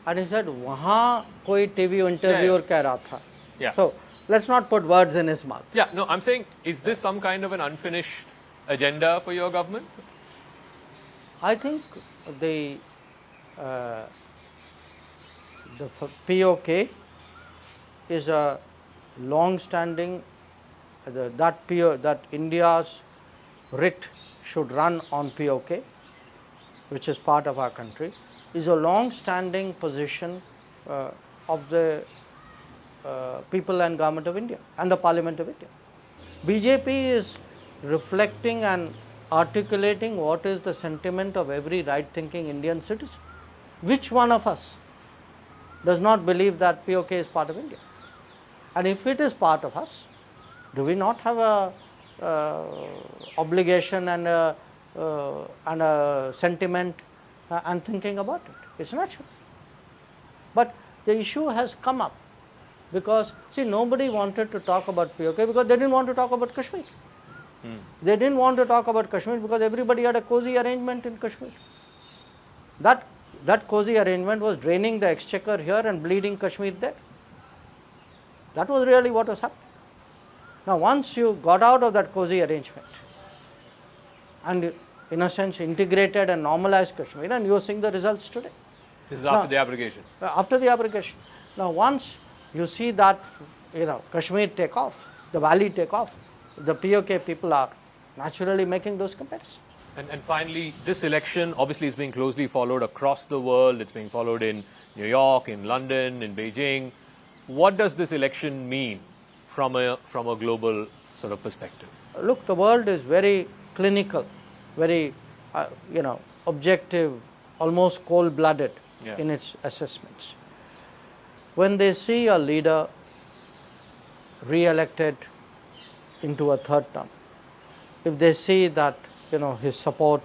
and he said वहाँ कोई TV interviewer कह रहा था. Yeah. So let's not put words in his mouth. Yeah, no, I'm saying, is this some kind of an unfinished agenda for your government? I think the PoK is a long-standing, that India's writ should run on PoK, which is part of our country, is a long-standing position of the people and government of India and the Parliament of India. BJP is reflecting and articulating what is the sentiment of every right-thinking Indian citizen. Which one of us does not believe that PoK is part of India? And if it is part of us, do we not have a obligation and a sentiment and thinking about it. It's natural. But the issue has come up because, see, nobody wanted to talk about PoK because they didn't want to talk about Kashmir. They didn't want to talk about Kashmir because everybody had a cozy arrangement in Kashmir. That cozy arrangement was draining the exchequer here and bleeding Kashmir there. That was really what was happening. Now, once you got out of that cozy arrangement and in a sense integrated and normalized Kashmir, and you are seeing the results today. This is after the abrogation. After the abrogation. Now, once you see that, Kashmir take off, the valley take off, the PoK people are naturally making those comparisons. And finally, this election obviously is being closely followed across the world. It's being followed in New York, in London, in Beijing. What does this election mean from a global sort of perspective? Look, the world is very clinical, very objective, almost cold-blooded in its assessments. When they see a leader re-elected into a third term, if they see that his support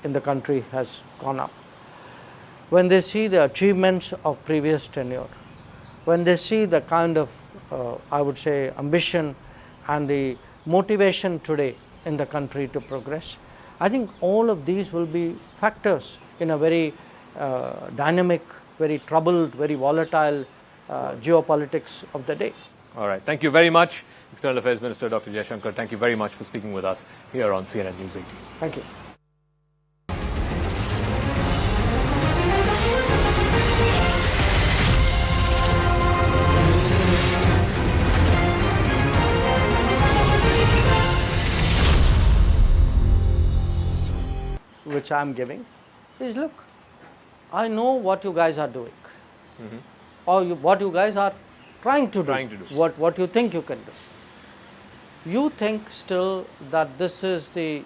in the country has gone up, when they see the achievements of previous tenure, when they see the kind of I would say ambition and the motivation today in the country to progress, I think all of these will be factors in a very dynamic, very troubled, very volatile geopolitics of the day. All right. Thank you very much, External Affairs Minister Dr. Jaishankar. Thank you very much for speaking with us here on CNN News 18. Thank you. Which I am giving is, look, I know what you guys are doing, or what you guys are trying to do, what you think you can do. You think still that this is the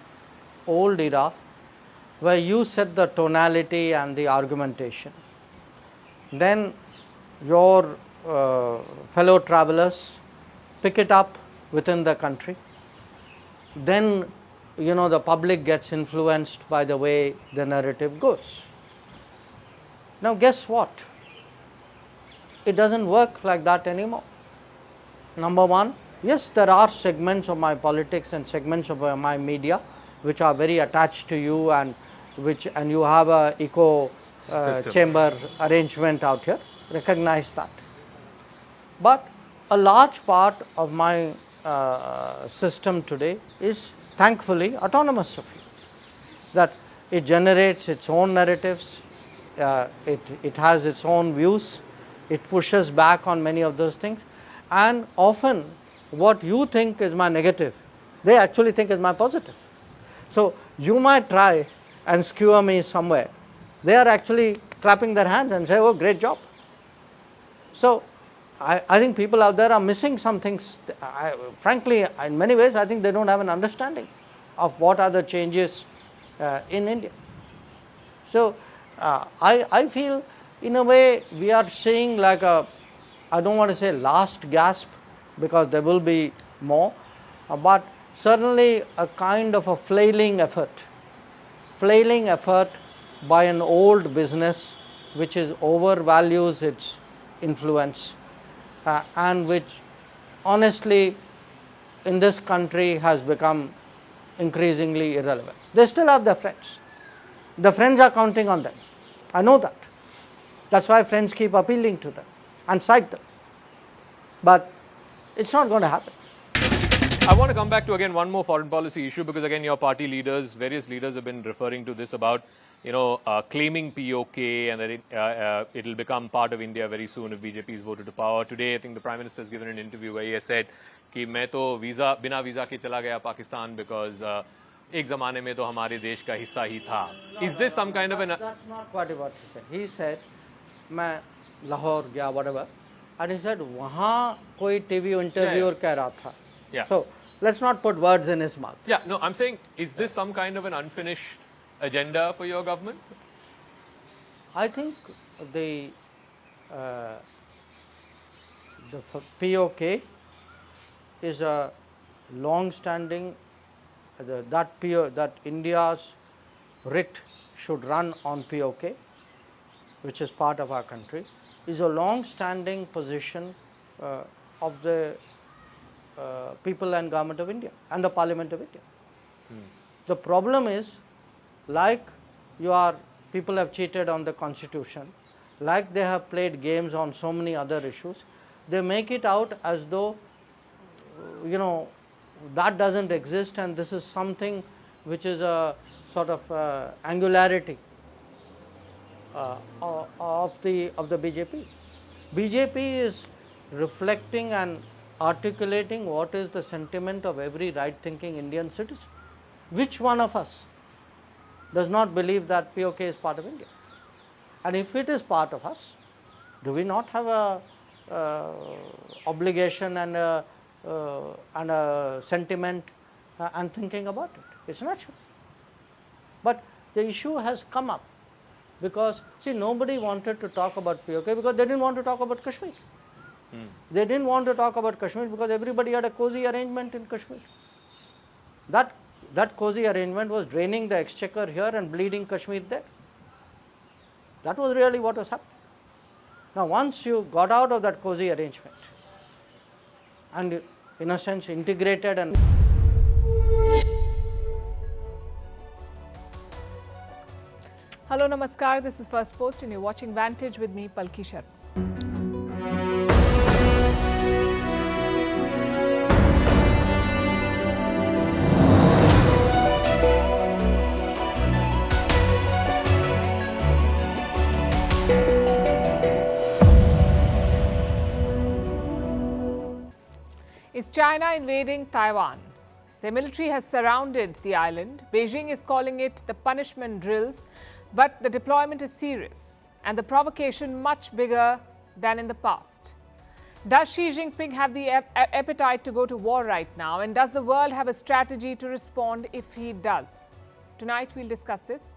old era where you set the tonality and the argumentation. Then your fellow travelers pick it up within the country. Then the public gets influenced by the way the narrative goes. Now, guess what? It doesn't work like that anymore. Number one, yes, there are segments of my politics and segments of my media which are very attached to you and you have a echo chamber arrangement out here. Recognize that. But a large part of my system today is thankfully autonomous of you, that it generates its own narratives, it has its own views, it pushes back on many of those things, and often what you think is my negative, they actually think is my positive. So you might try and skewer me somewhere, they are actually clapping their hands and say, oh, great job. So I think people out there are missing some things. Frankly, in many ways, I think they don't have an understanding of what are the changes in India. So I feel, in a way, we are seeing like I don't want to say last gasp, because there will be more, but certainly a kind of a flailing effort by an old business which overvalues its influence and which honestly in this country has become increasingly irrelevant. They still have their friends. The friends are counting on them. I know that. That's why friends keep appealing to them and cite them. But it's not going to happen. I want to come back to again one more foreign policy issue, because again your party leaders, various leaders have been referring to this about claiming PoK and that it will become part of India very soon if BJP is voted to power. Today, I think the Prime Minister has given an interview where he has said कि मैं तो बिना visa के चला गया Pakistan because एक ज़माने में तो हमारे देश का हिस्सा ही था. Is this some kind of an? That's not quite what he said. He said मैं लाहौर गया whatever, and he said वहाँ कोई TV interviewer कह रहा था. Yeah. So let's not put words in his mouth. Yeah. No, I'm saying, is this some kind of an unfinished agenda for your government? I think the PoK is a long-standing that India's writ should run on PoK, which is part of our country, is a long-standing position of the people and government of India and the Parliament of India. The problem is, like people have cheated on the constitution, like they have played games on so many other issues, they make it out as though, that doesn't exist and this is something which is a sort of angularity of the BJP. BJP is reflecting and articulating what is the sentiment of every right-thinking Indian citizen. Which one of us does not believe that PoK is part of India? And if it is part of us, do we not have a obligation and a sentiment and thinking about it? It's natural. But the issue has come up because, see, nobody wanted to talk about PoK because they didn't want to talk about Kashmir. They didn't want to talk about Kashmir because everybody had a cozy arrangement in Kashmir. That cozy arrangement was draining the exchequer here and bleeding Kashmir there. That was really what was happening. Now, once you got out of that cozy arrangement and, in a sense, integrated and Hello, Namaskar. This is First Post and you're watching Vantage with me, Palki Sharma. Is China invading Taiwan? The military has surrounded the island. Beijing is calling it the punishment drills, but the deployment is serious and the provocation much bigger than in the past. Does Xi Jinping have the appetite to go to war right now? And does the world have a strategy to respond if he does? Tonight we'll discuss this.